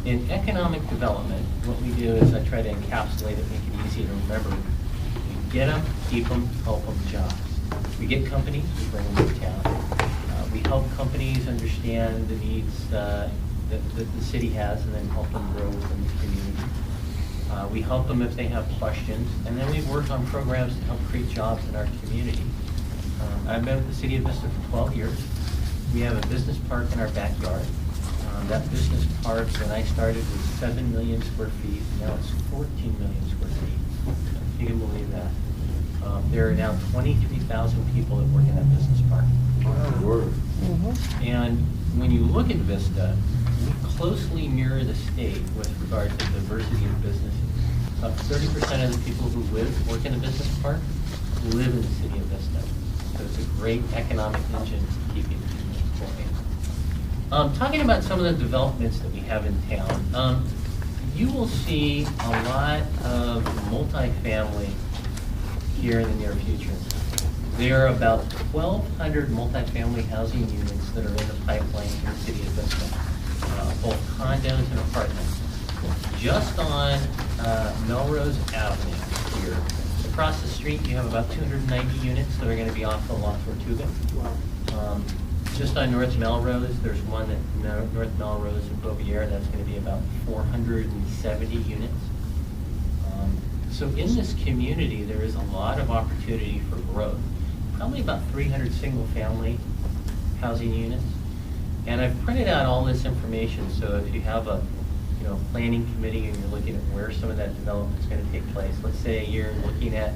in economic development, what we do is I try to encapsulate it, make it easy to remember. We get them, keep them, help them, jobs. We get companies, we bring them to town. We help companies understand the needs that the city has and then help them grow within the community. We help them if they have questions, and then we work on programs to help create jobs in our community. I've been with the City of Vista for 12 years. We have a business park in our backyard. That business park, when I started, was 7 million square feet. Now it's 14 million square feet. If you can believe that. There are now 23,000 people that work in that business park. And when you look at Vista, we closely mirror the state with regard to diversity of businesses. About 30% of the people who work in the business park, live in the city of Vista. So it's a great economic engine to keep people employed. Talking about some of the developments that we have in town, you will see a lot of multifamily here in the near future. There are about 1,200 multifamily housing units that are in the pipeline in the city of Vista, both condos and apartments. Just on Melrose Avenue here, across the street, you have about 290 units that are going to be off of La Tortuga. Just on North Melrose, there's one at North Melrose and Bovier that's going to be about 470 units. So in this community, there is a lot of opportunity for growth. Probably about 300 single-family housing units. And I've printed out all this information, so if you have a planning committee and you're looking at where some of that development is going to take place, let's say you're looking at,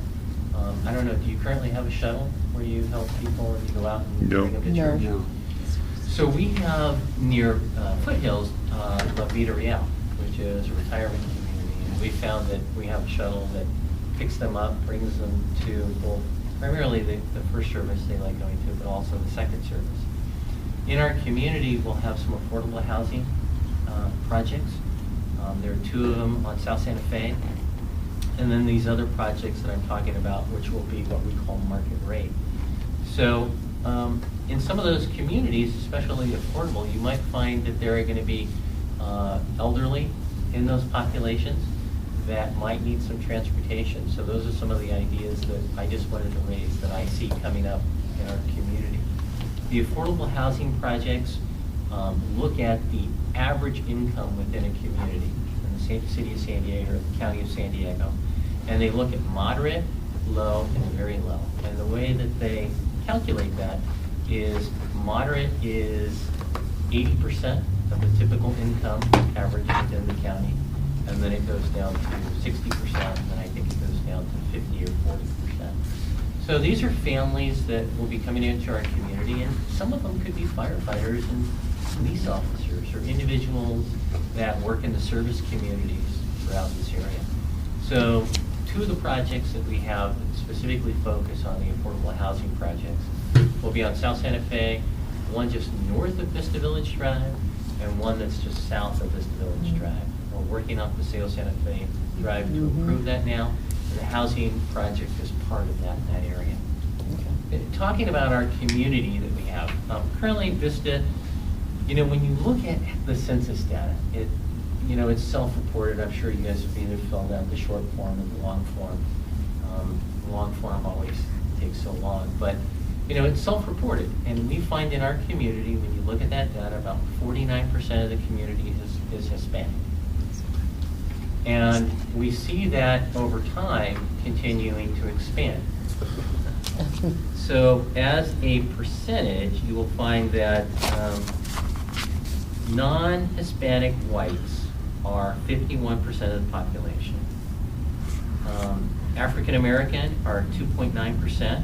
I don't know, do you currently have a shuttle where you help people and you go out and bring them to church? No. So we have near Foothills, La Vida Real, which is a retirement community. And we found that we have a shuttle that picks them up, brings them to both, primarily the first service they like going to, but also the second service. In our community, we'll have some affordable housing projects. There are 2 of them on South Santa Fe. And then these other projects that I'm talking about, which will be what we call market rate. So in some of those communities, especially affordable, you might find that there are going to be elderly in those populations that might need some transportation. So those are some of the ideas that I just wanted to raise that I see coming up in our community. The affordable housing projects look at the average income within a community in the city of San Diego or the county of San Diego. And they look at moderate, low, and very low. And the way that they calculate that is moderate is 80% of the typical income average within the county. And then it goes down to 60%, and then I think it goes down to 50 or 40%. So these are families that will be coming into our community, and some of them could be firefighters and police officers or individuals that work in the service communities throughout this area. So 2 of the projects that we have that specifically focus on the affordable housing projects will be on South Santa Fe, one just north of Vista Village Drive, and one that's just south of Vista Village Drive. We're working on Paseo Santa Fe Drive to improve that now. The housing project is part of that area. Okay. Talking about our community that we have, currently Vista, when you look at the census data, it's self-reported. I'm sure you guys have either filled out the short form or the long form. Long form always takes so long, but it's self-reported. And we find in our community, when you look at that data, about 49% of the community is Hispanic. And we see that over time continuing to expand. So as a percentage, you will find that non-Hispanic whites are 51% of the population. African American are 2.9%.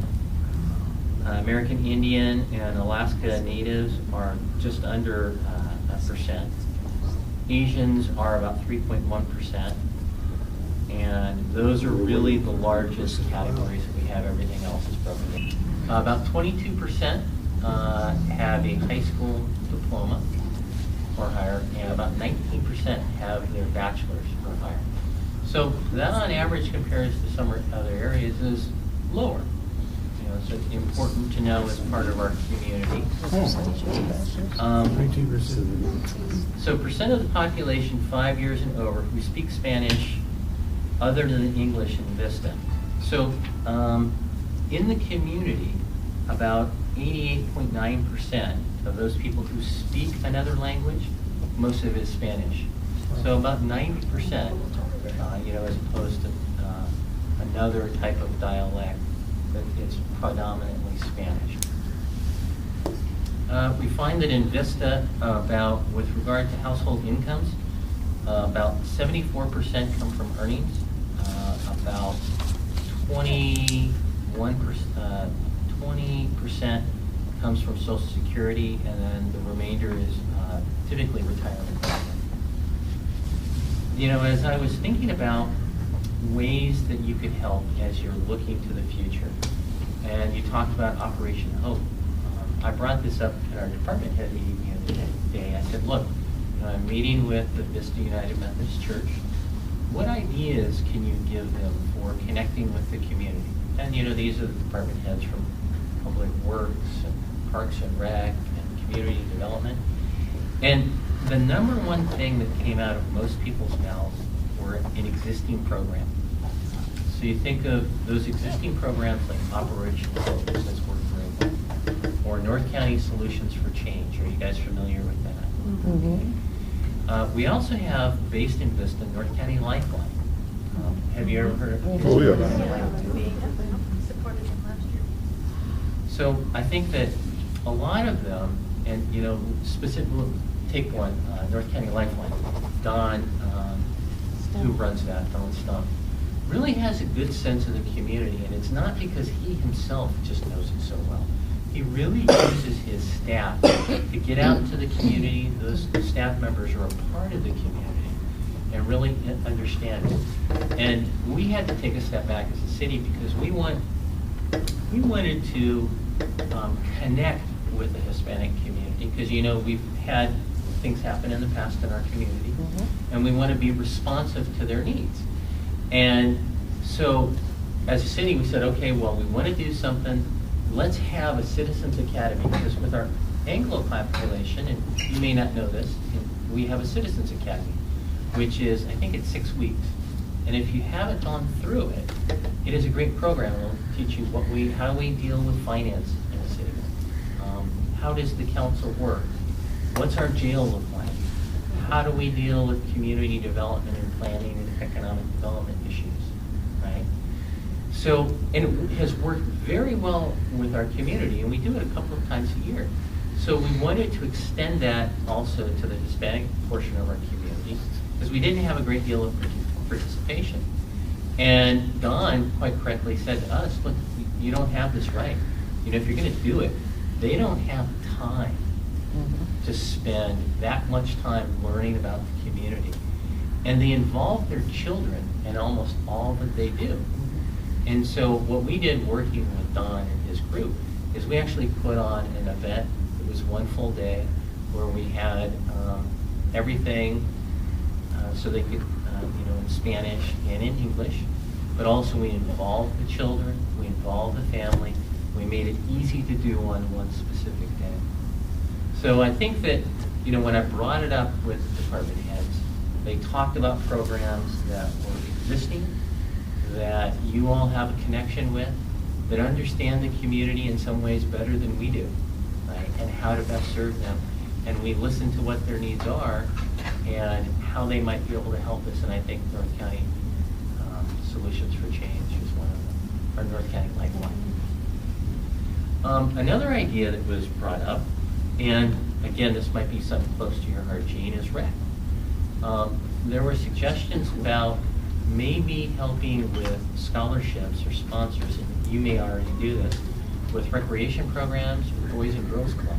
American Indian and Alaska Natives are just under a percent. Asians are about 3.1%. And those are really the largest categories that we have. Everything else is broken in. About 22% have a high school diploma or higher, and about 19% have their bachelor's or higher. So that on average compares to some other areas is lower. so it's important to know as part of our community. 19%. So percent of the population 5 years and over who speak Spanish other than English in Vista. So in the community, about 88.9% of those people who speak another language, most of it is Spanish. So about 90%, as opposed to another type of dialect, that it's predominantly Spanish. We find that in Vista, with regard to household incomes, about 74% come from earnings, about 20% comes from Social Security, and then the remainder is typically retirement. As I was thinking about ways that you could help as you're looking to the future, and you talked about Operation Hope, I brought this up at our department head meeting the other day. I said, look, I'm meeting with the Vista United Methodist Church. What ideas can you give them for connecting with the community? And these are the department heads from Public Works and Parks and Rec and Community Development. And the number one thing that came out of most people's mouths were an existing program. So you think of those existing programs like Operation Hope, that's worked very well, or North County Solutions for Change. Are you guys familiar with that? Mm-hmm. We also have, based in Vista, North County Lifeline. Have you ever heard of it? Oh, yeah. So I think that a lot of them, and specifically, take one, North County Lifeline. Don, who runs that, Don Stump, really has a good sense of the community, and it's not because he himself just knows it so well. He really uses his staff to get out into the community. Those staff members are a part of the community and really understand it. And we had to take a step back as a city because we wanted to connect with the Hispanic community because we've had things happen in the past in our community, and we want to be responsive to their needs. And so as a city, we said, okay, well, we want to do something. Let's have a Citizens Academy, because with our Anglo population, and you may not know this, we have a Citizens Academy, which is, I think it's 6 weeks. And if you haven't gone through it, it is a great program. It'll teach you how do we deal with finance in the city? How does the council work? What's our jail look like? How do we deal with community development and planning and economic development issues, right? So, and it has worked very well with our community, and we do it a couple of times a year. So we wanted to extend that also to the Hispanic portion of our community, because we didn't have a great deal of participation. And Don quite correctly said to us, look, you don't have this right. If you're going to do it, they don't have time to spend that much time learning about the community. And they involve their children in almost all that they do. And so what we did working with Don and his group is we actually put on an event. It was one full day where we had everything so they could, in Spanish and in English, but also we involved the children, we involved the family, we made it easy to do on one specific day. So I think that, when I brought it up with the department heads, they talked about programs that were existing, that you all have a connection with, that understand the community in some ways better than we do, right? And how to best serve them. And we listen to what their needs are and how they might be able to help us. And I think North County Solutions for Change is one of them, or North County Lifeline. Another idea that was brought up, and again, this might be something close to your heart, Gene, is rec. There were suggestions about maybe helping with scholarships or sponsors, and you may already do this, with recreation programs or Boys and Girls Club,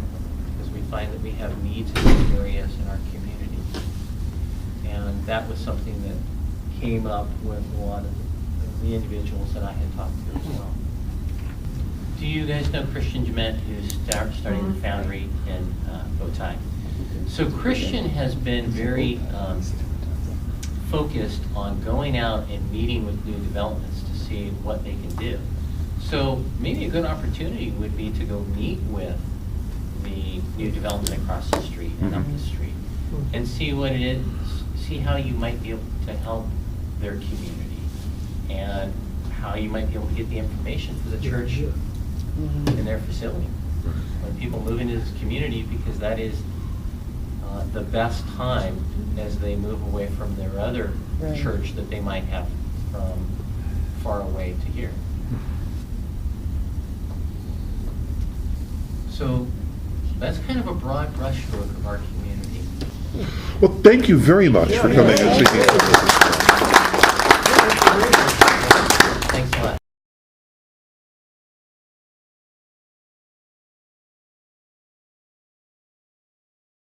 because we find that we have needs in these areas in our community. And that was something that came up with a lot of the individuals that I had talked to as well. Do you guys know Christian Jement, who's starting the Foundry in Otay? So Christian has been very focused on going out and meeting with new developments to see what they can do. So maybe a good opportunity would be to go meet with the new development across the street and up the street and see what it is, see how you might be able to help their community and how you might be able to get the information for the church in their facility. When people move into this community, because that is the best time as they move away from their other church that they might have from far away to here. So that's kind of a broad brushstroke of our community. Well, thank you very much for coming and speaking.